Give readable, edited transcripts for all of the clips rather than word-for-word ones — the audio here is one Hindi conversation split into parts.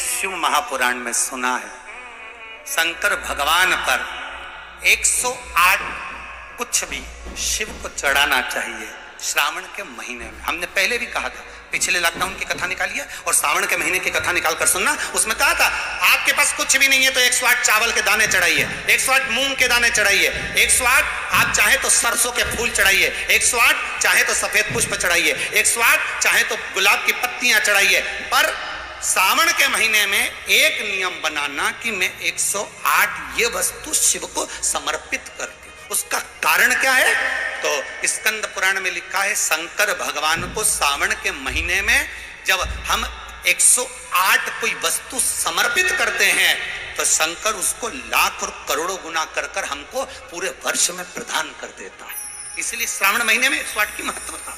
शिव महापुराण में सुना है शंकर भगवान पर 108 कुछ भी शिव को चढ़ाना चाहिए श्रावण के महीने में। हमने पहले भी कहा था, पिछले लॉकडाउन की कथा निकाली है और श्रावण के महीने की कथा निकाल कर सुनना। उसमें कहा था आपके पास कुछ भी नहीं है तो 108 चावल के दाने चढ़ाइए, 108 मूंग के दाने चढ़ाइए, 108 आप चाहे तो सरसों के फूल चढ़ाइए, 108 चाहे तो सफेद पुष्प चढ़ाइए, 108 चाहे तो गुलाब की पत्तियां चढ़ाइए। पर सावन के महीने में एक नियम बनाना कि मैं 108 ये वस्तु शिव को समर्पित करती। उसका कारण क्या है? तो स्कंद पुराण में लिखा है शंकर भगवान को सावन के महीने में जब हम 108 कोई वस्तु समर्पित करते हैं तो शंकर उसको लाख और करोड़ों गुना कर कर हमको पूरे वर्ष में प्रदान कर देता है। इसलिए श्रावण महीने में 108 की महत्वता।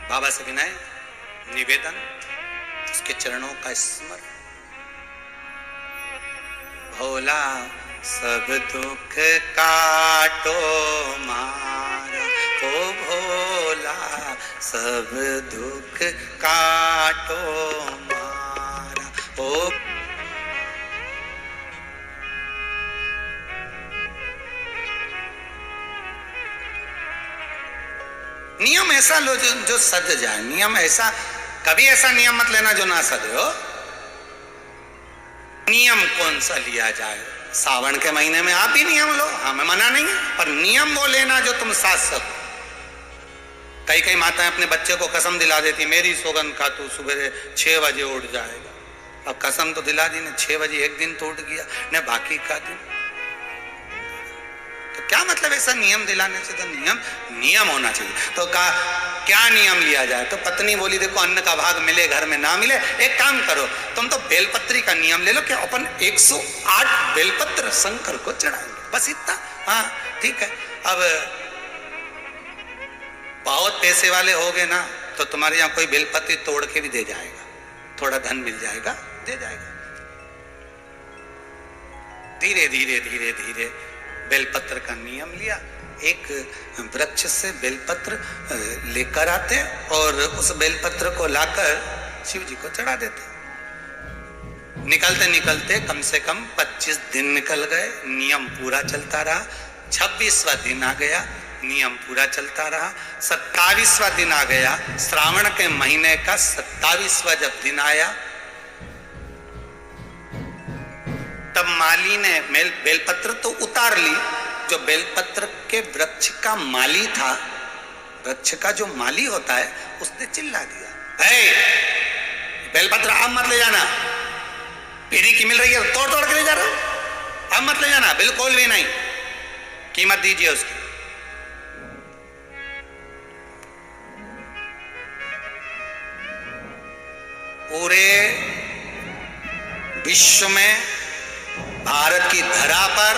बाबा से विनय निवेदन, उसके चरणों का स्मरण। भोला सब दुख काटो मारा, ओ भोला सब दुख काटो मारा, ओ नियम ऐसा लो जो सद जाए। नियम ऐसा, कभी ऐसा नियम मत लेना जो ना सदे हो। नियम कौन सा लिया जाए? सावन के महीने में आप भी नियम लो, हमें मना नहीं है, पर नियम वो लेना जो तुम साथ सको। कई कई माताएं अपने बच्चे को कसम दिला देती, मेरी सौगंध खा तू सुबह 6 बजे उठ जाएगा। अब कसम तो दिला दी ने, 6 बजे एक दिन तो उठ गया ने, बाकी का दिन तो क्या मतलब ऐसा नियम दिलाने से? तो नियम होना चाहिए। तो कहा क्या नियम लिया जाए? तो पत्नी बोली देखो अन्न का भाग मिले घर में ना मिले, एक काम करो तुम तो बेलपत्री का नियम ले लो कि अपन 108 बेलपत्र शंकर को चढ़ाएंगे, बस इतना। हाँ ठीक है। अब बहुत पैसे वाले हो गए ना तो तुम्हारे यहाँ कोई बेलपत्री तोड़ के भी दे जाएगा, थोड़ा धन मिल जाएगा, दे जाएगा। धीरे धीरे धीरे धीरे बेलपत्र का नियम लिया। एक वृक्ष से बेलपत्र लेकर आते और उस बेलपत्र को लाकर शिव जी को चढ़ा देते। निकलते निकलते कम से कम 25 दिन निकल गए, नियम पूरा चलता रहा। 26वां दिन आ गया, नियम पूरा चलता रहा। 27वां दिन आ गया, श्रावण के महीने का 27वां जब दिन आया तब माली ने बेलपत्र तो उतार ली। जो बेलपत्र के वृक्ष का माली था, वृक्ष का जो माली होता है, उसने चिल्ला दिया, बेलपत्र अब मत ले जाना, पीढ़ी की मिल रही है तोड़ तोड़ के ले जा रहा हूं, अब मत ले जाना, बिल्कुल भी नहीं, कीमत दीजिए उसकी। पूरे विश्व में, भारत की धरा पर,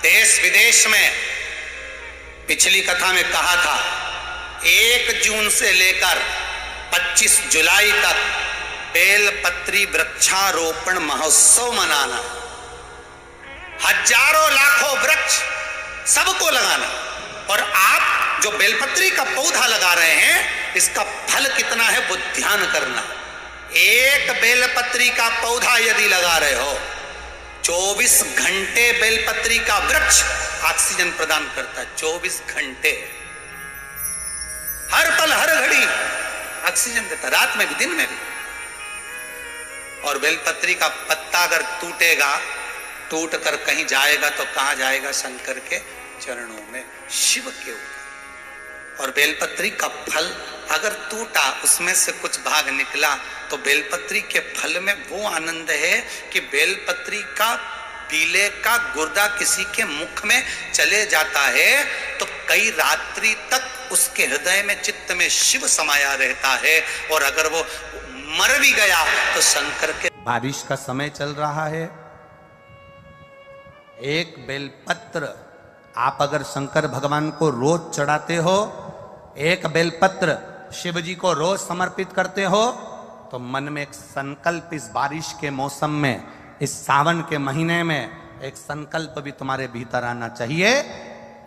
देश विदेश में, पिछली कथा में कहा था 1 जून से लेकर 25 जुलाई तक बेलपत्री वृक्षारोपण महोत्सव मनाना, हजारों लाखों वृक्ष सबको लगाना। और आप जो बेलपत्री का पौधा लगा रहे हैं इसका फल कितना है वो ध्यान करना। एक बेलपत्री का पौधा यदि लगा रहे हो, 24 घंटे बेलपत्री का वृक्ष ऑक्सीजन प्रदान करता है। 24 घंटे, हर पल हर घड़ी ऑक्सीजन देता, रात में भी दिन में भी। और बेलपत्री का पत्ता अगर टूटेगा, टूट कर कहीं जाएगा तो कहां जाएगा? शंकर के चरणों में, शिव के ऊपर। और बेलपत्री का फल अगर टूटा, उसमें से कुछ भाग निकला, तो बेलपत्री के फल में वो आनंद है कि बेलपत्री का पीले का गुर्दा किसी के मुख में चले जाता है तो कई रात्रि तक उसके हृदय में, चित्त में शिव समाया रहता है। और अगर वो मर भी गया तो शंकर के। बारिश का समय चल रहा है, एक बेलपत्र आप अगर शंकर भगवान को रोज चढ़ाते हो, एक बेलपत्र शिव जी को रोज समर्पित करते हो, तो मन में एक संकल्प इस बारिश के मौसम में, इस सावन के महीने में एक संकल्प भी तुम्हारे भीतर आना चाहिए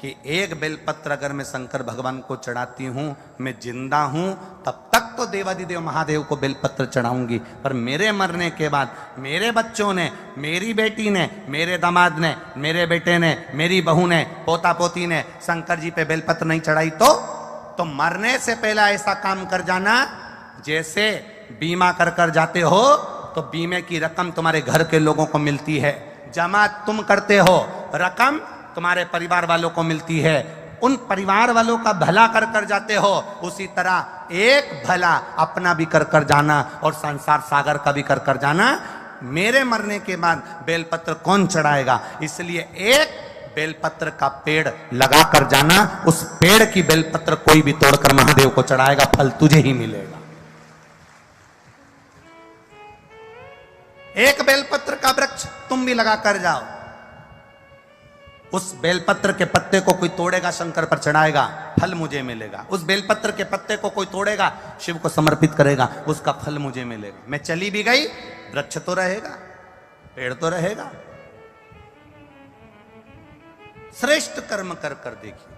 कि एक बेलपत्र अगर मैं शंकर भगवान को चढ़ाती हूं, मैं जिंदा हूं, तब तक तो देवादिदेव महादेव को बेलपत्र चढ़ाऊंगी, पर मेरे मरने के बाद मेरे बच्चों ने, मेरी बेटी ने, मेरे दामाद ने, मेरे बेटे ने, मेरी बहू ने, पोता पोती ने शंकर जी पे बेलपत्र नहीं चढ़ाई तो मरने से पहले ऐसा काम कर जाना, जैसे बीमा कर कर जाते हो तो बीमे की रकम तुम्हारे घर के लोगों को मिलती है, जमा तुम करते हो, रकम तुम्हारे परिवार वालों को मिलती है, उन परिवार वालों का भला कर कर जाते हो, उसी तरह एक भला अपना भी कर कर जाना और संसार सागर का भी कर कर जाना। मेरे मरने के बाद बेलपत्र कौन चढ़ाएगा, इसलिए एक बेलपत्र का पेड़ लगा कर जाना, उस पेड़ की बेलपत्र कोई भी तोड़कर महादेव को चढ़ाएगा, फल तुझे ही मिलेगा। एक बेलपत्र का वृक्ष तुम भी लगा कर जाओ, उस बेलपत्र के पत्ते को कोई तोड़ेगा, शंकर पर चढ़ाएगा, फल मुझे मिलेगा। उस बेलपत्र के पत्ते को कोई तोड़ेगा, शिव को समर्पित करेगा, उसका फल मुझे मिलेगा। मैं चली भी गई, वृक्ष तो रहेगा, पेड़ तो रहेगा। श्रेष्ठ कर्म कर कर देखिए।